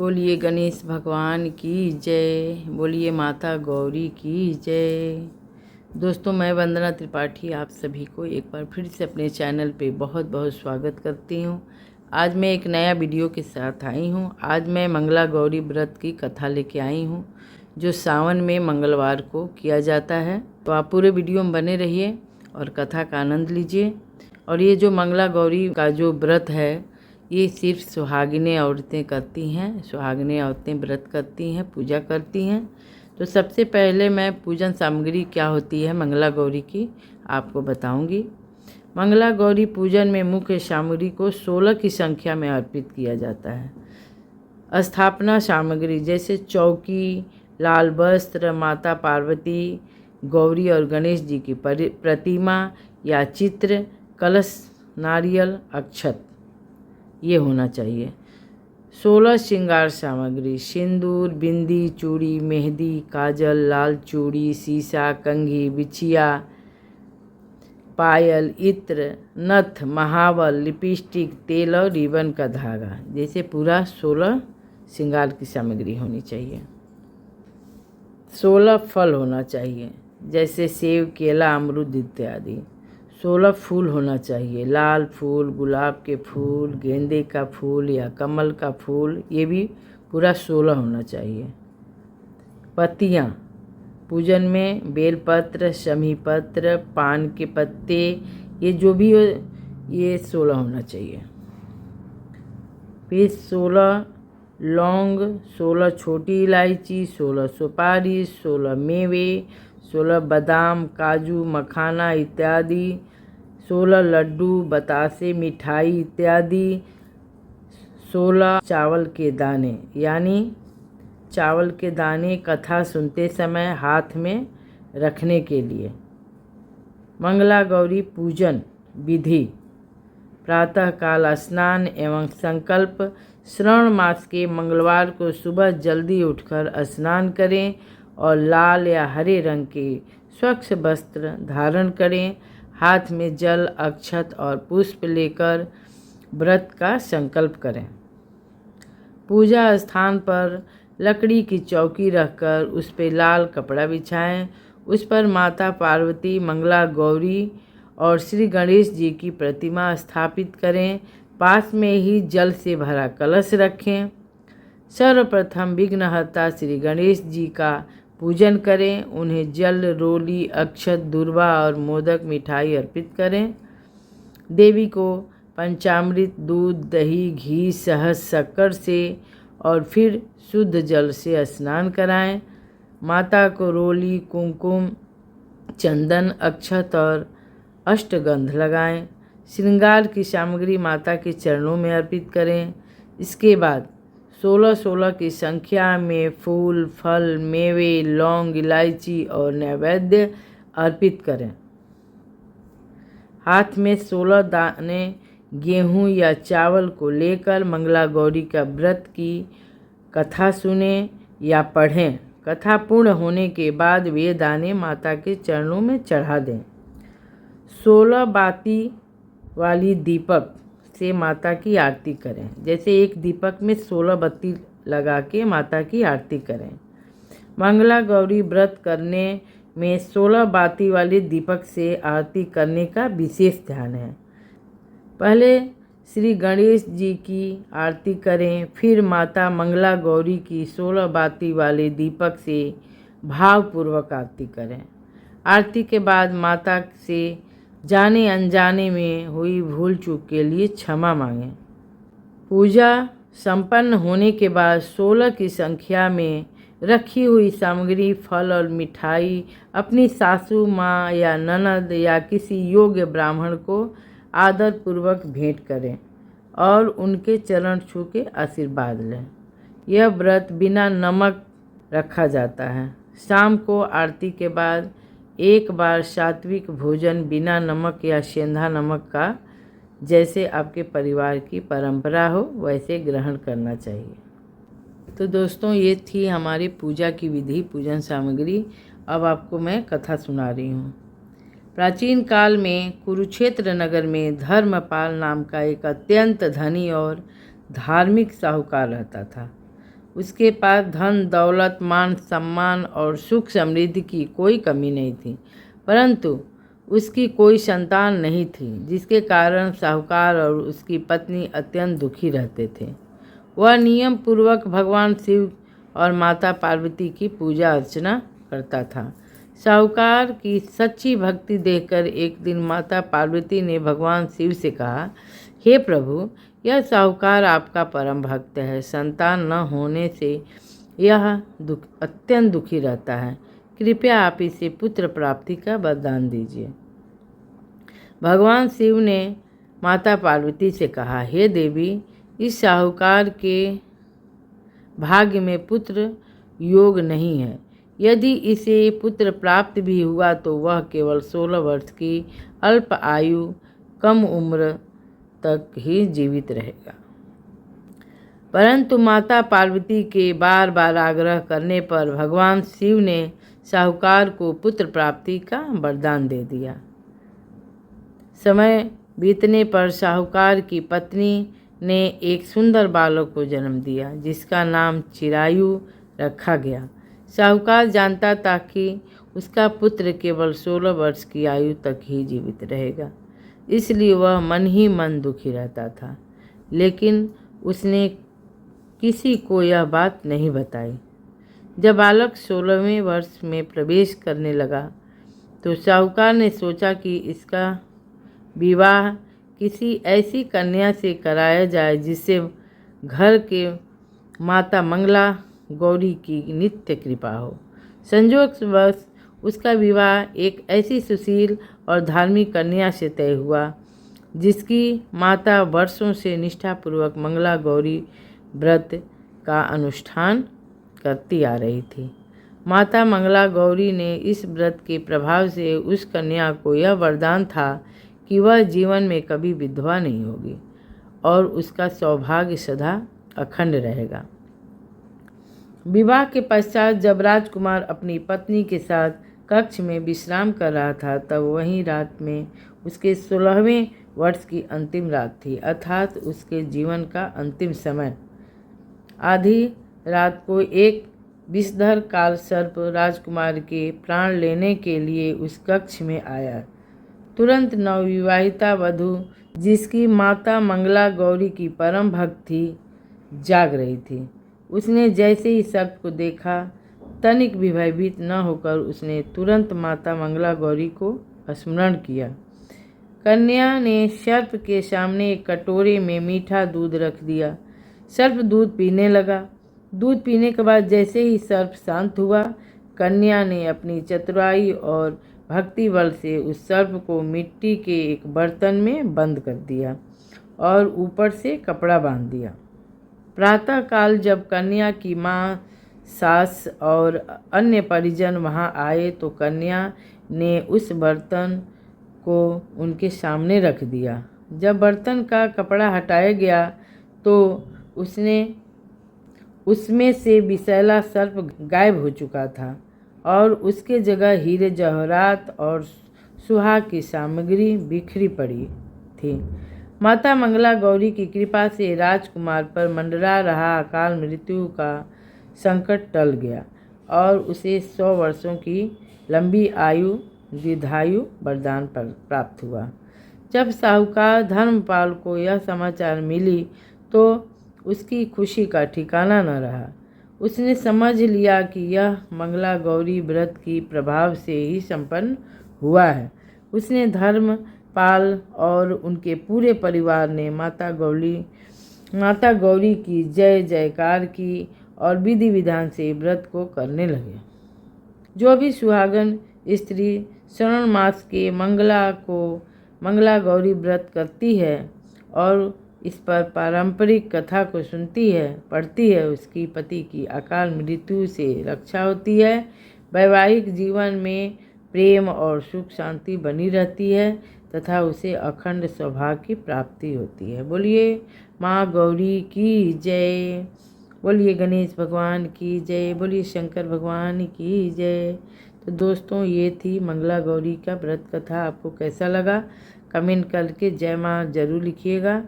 बोलिए गणेश भगवान की जय, बोलिए माता गौरी की जय। दोस्तों, मैं वंदना त्रिपाठी आप सभी को एक बार फिर से अपने चैनल पे बहुत बहुत स्वागत करती हूँ। आज मैं एक नया वीडियो के साथ आई हूँ। आज मैं मंगला गौरी व्रत की कथा लेके आई हूँ, जो सावन में मंगलवार को किया जाता है। तो आप पूरे वीडियो में बने रहिए और कथा का आनंद लीजिए। और ये जो मंगला गौरी का जो व्रत है, ये सिर्फ सुहागिनें औरतें करती हैं। सुहागिनें औरतें व्रत करती हैं, पूजा करती हैं। तो सबसे पहले मैं पूजन सामग्री क्या होती है मंगला गौरी की आपको बताऊंगी। मंगला गौरी पूजन में मुख्य सामग्री को 16 की संख्या में अर्पित किया जाता है। स्थापना सामग्री जैसे चौकी, लाल वस्त्र, माता पार्वती, गौरी और गणेश जी की प्रतिमा या चित्र, कलश, नारियल, अक्षत, ये होना चाहिए। 16 श्रृंगार सामग्री सिंदूर, बिंदी, चूड़ी, मेहंदी, काजल, लाल चूड़ी, शीशा, कंघी, बिछिया, पायल, इत्र, नथ, महावल, लिपस्टिक, तेल और रिबन का धागा, जैसे पूरा 16 श्रृंगार की सामग्री होनी चाहिए। 16 फल होना चाहिए, जैसे सेब, केला, अमरूद इत्यादि। 16 फूल होना चाहिए, लाल फूल, गुलाब के फूल, गेंदे का फूल या कमल का फूल, ये भी पूरा 16 होना चाहिए। पत्तियाँ पूजन में बेलपत्र, शमी पत्र, पान के पत्ते, ये जो भी हो, ये 16 होना चाहिए। फिर 16 लौंग, 16 छोटी इलायची, 16 सुपारी, 16 मेवे, 16 बादाम, काजू, मखाना इत्यादि, 16 लड्डू, बतासे, मिठाई इत्यादि, 16 चावल के दाने, यानी चावल के दाने कथा सुनते समय हाथ में रखने के लिए। मंगला गौरी पूजन विधि: प्रातःकाल स्नान एवं संकल्प। श्रावण मास के मंगलवार को सुबह जल्दी उठकर स्नान करें और लाल या हरे रंग के स्वच्छ वस्त्र धारण करें। हाथ में जल, अक्षत और पुष्प लेकर व्रत का संकल्प करें। पूजा स्थान पर लकड़ी की चौकी रखकर उस पर लाल कपड़ा बिछाएं। उस पर माता पार्वती, मंगला गौरी और श्री गणेश जी की प्रतिमा स्थापित करें। पास में ही जल से भरा कलश रखें। सर्वप्रथम विघ्नहर्ता श्री गणेश जी का पूजन करें। उन्हें जल, रोली, अक्षत, दूर्वा और मोदक मिठाई अर्पित करें। देवी को पंचामृत, दूध, दही, घी, शहद, शक्कर से और फिर शुद्ध जल से स्नान कराएं। माता को रोली, कुमकुम, चंदन, अक्षत और अष्टगंध लगाएं। श्रृंगार की सामग्री माता के चरणों में अर्पित करें। इसके बाद 16-16 की संख्या में फूल, फल, मेवे, लौंग, इलायची और नैवेद्य अर्पित करें। हाथ में 16 दाने गेहूं या चावल को लेकर मंगला गौरी का व्रत की कथा सुने या पढ़ें। कथा पूर्ण होने के बाद वे दाने माता के चरणों में चढ़ा दें। 16 बाती वाली दीपक से माता की आरती करें। जैसे एक दीपक में 16 बत्ती लगा के माता की आरती करें। मंगला गौरी व्रत करने में 16 बाती वाले दीपक से आरती करने का विशेष ध्यान है। पहले श्री गणेश जी की आरती करें, फिर माता मंगला गौरी की 16 बाती वाले दीपक से भावपूर्वक आरती करें। आरती के बाद माता से जाने अनजाने में हुई भूल चूक के लिए क्षमा मांगें। पूजा संपन्न होने के बाद 16 की संख्या में रखी हुई सामग्री, फल और मिठाई अपनी सासू माँ या ननद या किसी योग्य ब्राह्मण को आदर पूर्वक भेंट करें और उनके चरण छू के आशीर्वाद लें। यह व्रत बिना नमक रखा जाता है। शाम को आरती के बाद एक बार सात्विक भोजन बिना नमक या सेंधा नमक का, जैसे आपके परिवार की परंपरा हो, वैसे ग्रहण करना चाहिए। तो दोस्तों, ये थी हमारी पूजा की विधि, पूजन सामग्री। अब आपको मैं कथा सुना रही हूँ। प्राचीन काल में कुरुक्षेत्र नगर में धर्मपाल नाम का एक अत्यंत धनी और धार्मिक साहूकार रहता था। उसके पास धन दौलत मान सम्मान और सुख समृद्धि की कोई कमी नहीं थी, परंतु उसकी कोई संतान नहीं थी, जिसके कारण साहूकार और उसकी पत्नी अत्यंत दुखी रहते थे। वह नियम पूर्वक भगवान शिव और माता पार्वती की पूजा अर्चना करता था। साहूकार की सच्ची भक्ति देखकर एक दिन माता पार्वती ने भगवान शिव से कहा, हे प्रभु, यह साहूकार आपका परम भक्त है। संतान न होने से यह अत्यंत दुखी रहता है। कृपया आप इसे पुत्र प्राप्ति का वरदान दीजिए। भगवान शिव ने माता पार्वती से कहा, हे देवी, इस साहूकार के भाग्य में पुत्र योग नहीं है। यदि इसे पुत्र प्राप्त भी हुआ तो वह केवल 16 वर्ष की अल्प आयु कम उम्र तक ही जीवित रहेगा। परंतु माता पार्वती के बार बार आग्रह करने पर भगवान शिव ने साहूकार को पुत्र प्राप्ति का वरदान दे दिया। समय बीतने पर साहूकार की पत्नी ने एक सुंदर बालक को जन्म दिया, जिसका नाम चिरायु रखा गया। साहूकार जानता था कि उसका पुत्र केवल 16 वर्ष की आयु तक ही जीवित रहेगा, इसलिए वह मन ही मन दुखी रहता था। लेकिन उसने किसी को यह बात नहीं बताई। जब बालक 16वें वर्ष में प्रवेश करने लगा तो साहूकार ने सोचा कि इसका विवाह किसी ऐसी कन्या से कराया जाए जिससे घर के माता मंगला गौरी की नित्य कृपा हो। संयोगवश उसका विवाह एक ऐसी सुशील और धार्मिक कन्या से तय हुआ जिसकी माता वर्षों से निष्ठापूर्वक मंगला गौरी व्रत का अनुष्ठान करती आ रही थी। माता मंगला गौरी ने इस व्रत के प्रभाव से उस कन्या को यह वरदान था कि वह जीवन में कभी विधवा नहीं होगी और उसका सौभाग्य सदा अखंड रहेगा। विवाह के पश्चात जब राजकुमार अपनी पत्नी के साथ कक्ष में विश्राम कर रहा था, तब वहीं रात में उसके 16वें वर्ष की अंतिम रात थी, अर्थात उसके जीवन का अंतिम समय। आधी रात को एक विषधर काल सर्प राजकुमार के प्राण लेने के लिए उस कक्ष में आया। तुरंत नवविवाहिता वधू, जिसकी माता मंगला गौरी की परम भक्त थी, जाग रही थी। उसने जैसे ही सर्प को देखा, तनिक भी भयभीत न होकर उसने तुरंत माता मंगला गौरी को स्मरण किया। कन्या ने सर्प के सामने एक कटोरे में मीठा दूध रख दिया। सर्प दूध पीने लगा। दूध पीने के बाद जैसे ही सर्प शांत हुआ, कन्या ने अपनी चतुराई और भक्ति बल से उस सर्प को मिट्टी के एक बर्तन में बंद कर दिया और ऊपर से कपड़ा बांध दिया। प्रातःकाल जब कन्या की माँ, सास और अन्य परिजन वहाँ आए तो कन्या ने उस बर्तन को उनके सामने रख दिया। जब बर्तन का कपड़ा हटाया गया तो उसमें से विषैला सर्प गायब हो चुका था और उसके जगह हीरे जवाहरात और सुहाग की सामग्री बिखरी पड़ी थी। माता मंगला गौरी की कृपा से राजकुमार पर मंडरा रहा अकाल मृत्यु का संकट टल गया और उसे 100 वर्षों की लंबी आयु दीर्घायु वरदान प्राप्त हुआ। जब साहूकार धर्मपाल को यह समाचार मिली तो उसकी खुशी का ठिकाना न रहा। उसने समझ लिया कि यह मंगला गौरी व्रत की प्रभाव से ही संपन्न हुआ है। उसने धर्मपाल और उनके पूरे परिवार ने माता गौरी की जय जयकार की और विधि विधान से व्रत को करने लगे। जो भी सुहागन स्त्री श्रावण मास के मंगला गौरी व्रत करती है और इस पर पारंपरिक कथा को सुनती है, पढ़ती है, उसकी पति की अकाल मृत्यु से रक्षा होती है। वैवाहिक जीवन में प्रेम और सुख शांति बनी रहती है तथा उसे अखंड सौभाग्य की प्राप्ति होती है। बोलिए माँ गौरी की जय, बोलिए गणेश भगवान की जय, बोलिए शंकर भगवान की जय। तो दोस्तों, ये थी मंगला गौरी का व्रत कथा। आपको कैसा लगा कमेंट करके जय माँ जरूर लिखिएगा।